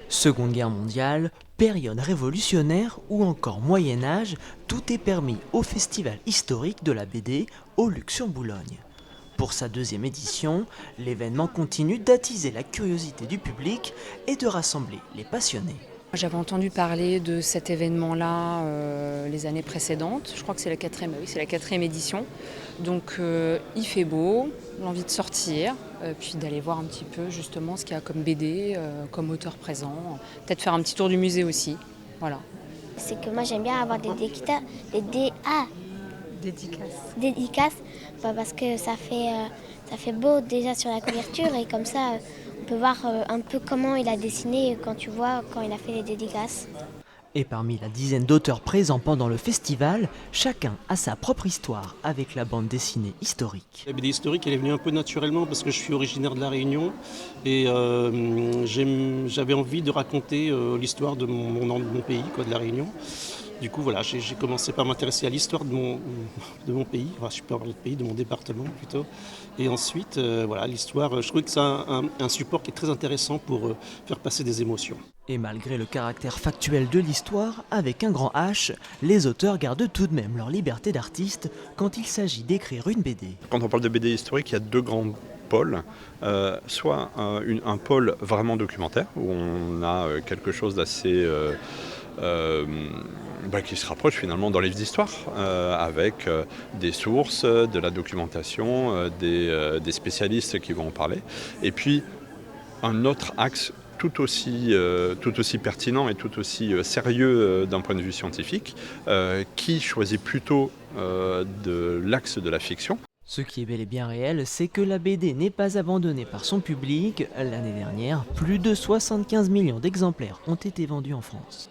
Seconde Guerre mondiale, période révolutionnaire ou encore Moyen Âge, tout est permis au Festival historique de la BD au Luxembourg-Boulogne. Pour sa deuxième édition, l'événement continue d'attiser la curiosité du public et de rassembler les passionnés. J'avais entendu parler de cet événement-là les années précédentes. Je crois que c'est la quatrième édition. Donc il fait beau, l'envie de sortir, puis d'aller voir un petit peu justement ce qu'il y a comme BD, comme auteur présent. Peut-être faire un petit tour du musée aussi. Voilà. C'est que moi j'aime bien avoir dédicaces parce que ça fait beau déjà sur la couverture et comme ça on peut voir un peu comment il a dessiné quand il a fait les dédicaces. Et parmi la dizaine d'auteurs présents pendant le festival, chacun a sa propre histoire avec la bande dessinée historique. La BD historique, elle est venue un peu naturellement parce que je suis originaire de La Réunion et j'avais envie de raconter l'histoire de mon pays, de La Réunion. Du coup, voilà, j'ai commencé par m'intéresser à l'histoire de mon pays, enfin, je peux parler de pays, de mon département plutôt. Et ensuite, l'histoire, je trouvais que c'est un support qui est très intéressant pour faire passer des émotions. Et malgré le caractère factuel de l'histoire, avec un grand H, les auteurs gardent tout de même leur liberté d'artiste quand il s'agit d'écrire une BD. Quand on parle de BD historique, il y a deux grands pôles. Soit un pôle vraiment documentaire, où on a quelque chose d'assez... qui se rapproche finalement dans les livres d'histoire, avec des sources, de la documentation, des spécialistes qui vont en parler. Et puis un autre axe tout aussi pertinent et tout aussi sérieux d'un point de vue scientifique, qui choisit plutôt de l'axe de la fiction. Ce qui est bel et bien réel, c'est que la BD n'est pas abandonnée par son public. L'année dernière, plus de 75 millions d'exemplaires ont été vendus en France.